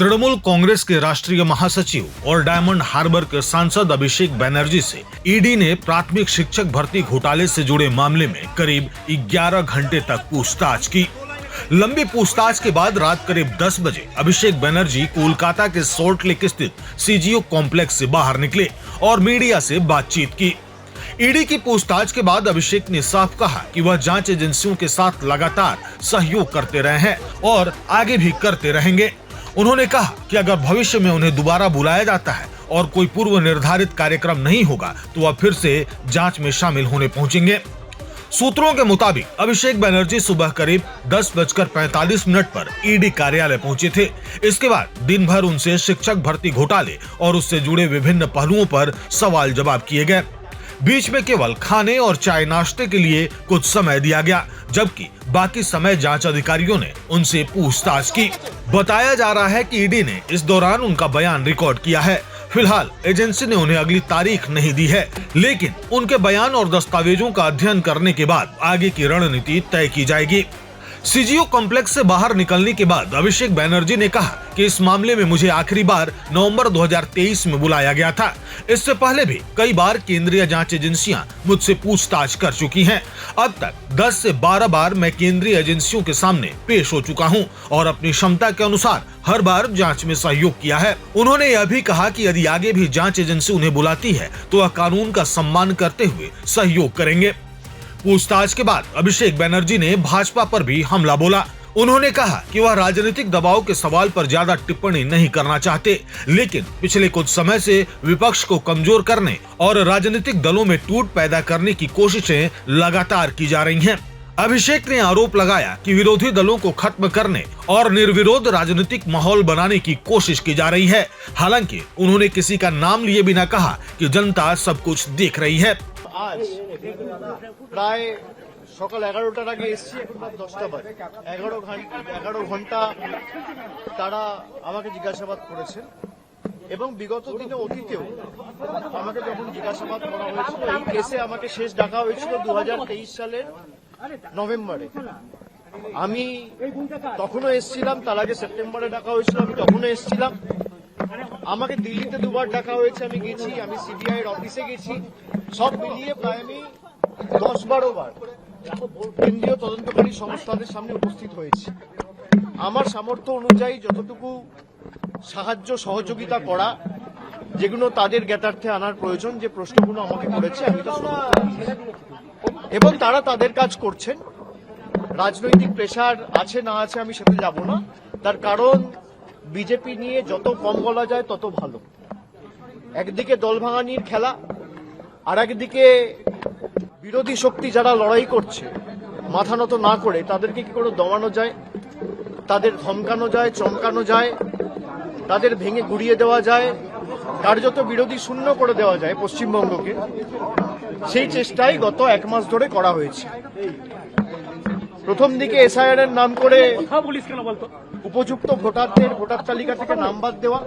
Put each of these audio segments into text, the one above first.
तृणमूल कांग्रेस के राष्ट्रीय महासचिव और डायमंड हार्बर के सांसद अभिषेक बनर्जी से ईडी ने प्राथमिक शिक्षक भर्ती घोटाले से जुड़े मामले में करीब 11 घंटे तक पूछताछ की। लंबी पूछताछ के बाद रात करीब 10 बजे अभिषेक बनर्जी कोलकाता के सॉल्ट लेक स्थित सीजीओ कॉम्प्लेक्स से बाहर निकले और मीडिया से बातचीत की। ईडी की पूछताछ के बाद अभिषेक ने साफ कहा कि वह जांच एजेंसियों के साथ लगातार सहयोग करते रहे हैं और आगे भी करते रहेंगे। उन्होंने कहा कि अगर भविष्य में उन्हें दोबारा बुलाया जाता है और कोई पूर्व निर्धारित कार्यक्रम नहीं होगा तो वह फिर से जांच में शामिल होने पहुंचेंगे। सूत्रों के मुताबिक अभिषेक बनर्जी सुबह करीब 10:45 पर ईडी कार्यालय पहुंचे थे। इसके बाद दिन भर उनसे शिक्षक भर्ती घोटाले और उससे जुड़े विभिन्न पहलुओं पर सवाल जवाब किए गए। बीच में केवल खाने और चाय नाश्ते के लिए कुछ समय दिया गया, जबकि बाकी समय जांच अधिकारियों ने उनसे पूछताछ की। बताया जा रहा है कि ईडी ने इस दौरान उनका बयान रिकॉर्ड किया है। फिलहाल एजेंसी ने उन्हें अगली तारीख नहीं दी है, लेकिन उनके बयान और दस्तावेजों का अध्ययन करने के बाद आगे की रणनीति तय की जाएगी। सीजीओ कॉम्प्लेक्स से बाहर निकलने के बाद अभिषेक बनर्जी ने कहा कि इस मामले में मुझे आखिरी बार नवंबर 2023 में बुलाया गया था। इससे पहले भी कई बार केंद्रीय जांच एजेंसियां मुझसे पूछताछ कर चुकी हैं। अब तक 10 से 12 बार मैं केंद्रीय एजेंसियों के सामने पेश हो चुका हूं और अपनी क्षमता के अनुसार हर बार जांच में सहयोग किया है। उन्होंने यह भी कहा कि यदि आगे भी जांच एजेंसी उन्हें बुलाती है तो वह कानून का सम्मान करते हुए सहयोग करेंगे। पूछताछ के बाद अभिषेक बनर्जी ने भाजपा पर भी हमला बोला। उन्होंने कहा कि वह राजनीतिक दबाव के सवाल पर ज्यादा टिप्पणी नहीं करना चाहते, लेकिन पिछले कुछ समय से विपक्ष को कमजोर करने और राजनीतिक दलों में टूट पैदा करने की कोशिशें लगातार की जा रही हैं। अभिषेक ने आरोप लगाया कि विरोधी दलों को खत्म करने और निर्विरोध राजनीतिक माहौल बनाने की कोशिश की जा रही है। हालांकि उन्होंने किसी का नाम लिए बिना कहा कि जनता सब कुछ देख रही है। आज প্রায় সকাল 11টার আগে এসেছি, এখন রাত 10টা বাজে। 11 ঘন্টা তারা আমাকে জিজ্ঞাসাবাদ করেছেন এবং বিগত দিনে অতীতেও আমাকে যখন জিজ্ঞাসাবাদ করা হয়েছিল, এই কেসে আমাকে শেষ ডাকা হয়েছিল 2023 সালের নভেম্বরে। আমি তখনও এসেছিলাম, তার আগে সেপ্টেম্বরে ডাকা হয়েছিল, আমি তখনও এসেছিলাম। আমাকে দিল্লিতে দুবার ডাকা হয়েছে, আমি গেছি, আমি সিবিআই এর অফিসে গেছি। সব মিলিয়ে প্রায় আমি 10-12 বার কেন্দ্রীয় তদন্তকারী সংস্থাদের সামনে উপস্থিত হয়েছি। আমার সামর্থ্য অনুযায়ী যতটুকু সাহায্য সহযোগিতা করা, যেগুলো তাদের জ্ঞাতার্থে আনার প্রয়োজন, যে প্রশ্নগুলো আমাকে করেছে আমি তা এবং তারা তাদের কাজ করছেন। রাজনৈতিক প্রেসার আছে না আছে আমি সেটা যাব না, তার কারণ বিজেপি নিয়ে যত কম বলা যায় তত ভালো। একদিকে দল ভাঙানির খেলা, আর একদিকে বিরোধী শক্তি যারা লড়াই করছে মাথা নত না করে তাদেরকে কি করে দমানো যায়, তাদের ধমকানো যায়, চমকানো যায়, তাদের ভেঙে গুড়িয়ে দেওয়া যায়, কার্যত বিরোধী শূন্য করে দেওয়া যায় পশ্চিমবঙ্গকে, সেই চেষ্টাই গত 1 মাস ধরে করা হয়েছে। প্রথম দিকে এসআইআর এর নাম করে উপযুক্ত ভোটারদের ভোটার তালিকা থেকে নাম বাদ দেওয়া,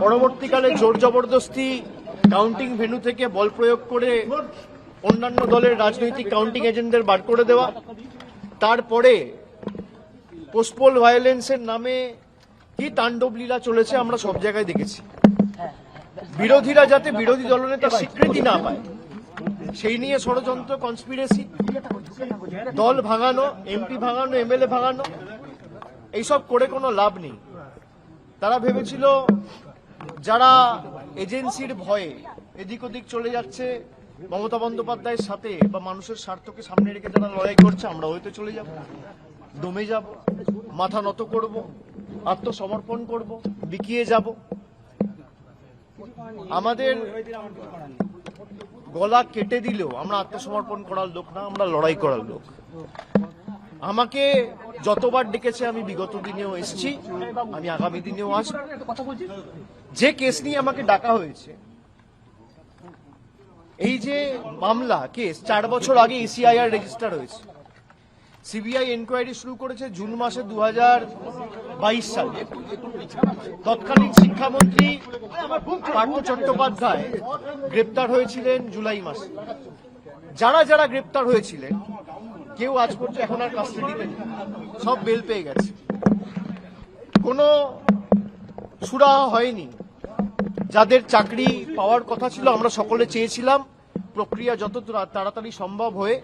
পরবর্তীকালে জোর জবরদস্তি কাউন্টিং ভেন্যু থেকে বল প্রয়োগ করে অন্যান্য দলের রাজনৈতিক কাউন্টিং এজেন্টদের বার করে দেওয়া, তারপরে পোস্টপোল ভায়োলেন্সের নামে কি তাণ্ডব লীলা চলেছে আমরা সব জায়গায় দেখেছি। বিরোধীরা যাতে বিরোধী দলনেতার স্বীকৃতি না পায় সেই নিয়ে ষড়যন্ত্র, কনস্পিরেসি, দল ভাঙানো, এমপি ভাঙানো, এমএলএ ভাঙানো, এইসব করে কোনো লাভ নেই। তারা ভেবেছিল যারা এজেন্সির ভয়ে এদিক ওদিক চলে যাচ্ছে মমতা বন্দ্যোপাধ্যায়ের সাথে বা মানুষের স্বার্থকে সামনে রেখে যারা লড়াই করছে, আমরা হয়তো চলে যাব, দমে যাব, মাথা নত করব, আত্মসমর্পণ করব, বিকিয়ে যাব। আমাদের গলা কেটে দিলেও আমরা আত্মসমর্পণ করার লোক না, আমরা লড়াই করার লোক। আমাকে যতবার ডেকেছে আমি বিগত দিনেও এসেছি, আমি আগামী দিনেও আসব। যে কেস নিয়ে আমাকে ডাকা হয়েছে, এই যে মামলা কেস 4 বছর আগে এসিআইআর রেজিস্টার হয়েছে, সিবিআই এনকোয়ারি শুরু করেছে জুন মাসে 2022 সালে। তৎকালীন শিক্ষামন্ত্রী পার্থ চট্টোপাধ্যায় গ্রেপ্তার হয়েছিলেন জুলাই মাসে। যারা যারা গ্রেপ্তার হয়েছিলেন কেউ আজ পর্যন্ত এখন আর কাস্টাডিতে নেই, সব বেল পেয়ে গেছে। কোনো সুরাহা হয়নি। যাদের চাকরি পাওয়ার কথা ছিল, আমরা সকলে চেয়েছিলাম প্রক্রিয়া যত তাড়াতাড়ি সম্ভব হয়ে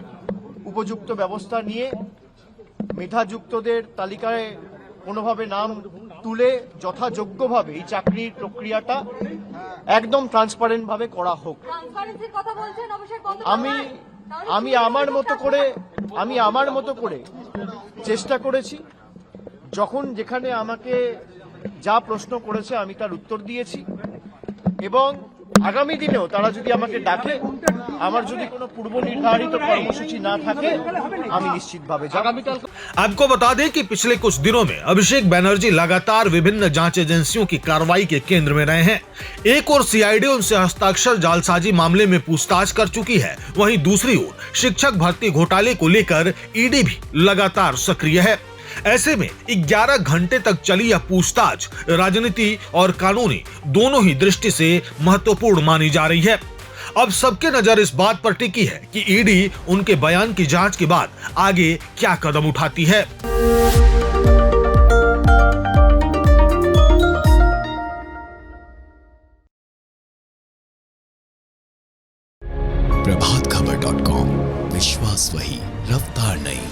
উপযুক্ত ব্যবস্থা নিয়ে মেধাযুক্তদের তালিকায় কোনোভাবে নাম তুলে যথাযোগ্যভাবে এই চাকরির প্রক্রিয়াটা একদম ট্রান্সপারেন্ট ভাবে করা হোক। ট্রান্সপারেন্সির কথা বলছেন, অভিষেক আমি আমার মতো করে চেষ্টা করেছি। যখন যেখানে আমাকে যা প্রশ্ন করেছে আমি তার উত্তর দিয়েছি, এবং আগামী দিনেও তারা যদি আমাকে ডাকে, আমার যদি কোনো পূর্ব নির্ধারিত কর্মসূচি না থাকে, আমি নিশ্চিতভাবে আগামীকাল। आपको बता दें कि पिछले कुछ दिनों में अभिषेक बनर्जी लगातार विभिन्न जांच एजेंसियों की कार्रवाई के केंद्र में रहे हैं। एक और सीआईडी उनसे हस्ताक्षर जालसाजी मामले में पूछताछ कर चुकी है, वहीं दूसरी ओर शिक्षक भर्ती घोटाले को लेकर ईडी भी लगातार सक्रिय है। ऐसे में 11 घंटे तक चली यह पूछताछ राजनीति और कानूनी दोनों ही दृष्टि से महत्वपूर्ण मानी जा रही है। अब सबके नजर इस बात पर टिकी है कि ईडी उनके बयान की जांच के बाद आगे क्या कदम उठाती है। प्रभातखबर.com, विश्वास वही, रफ्तार नहीं।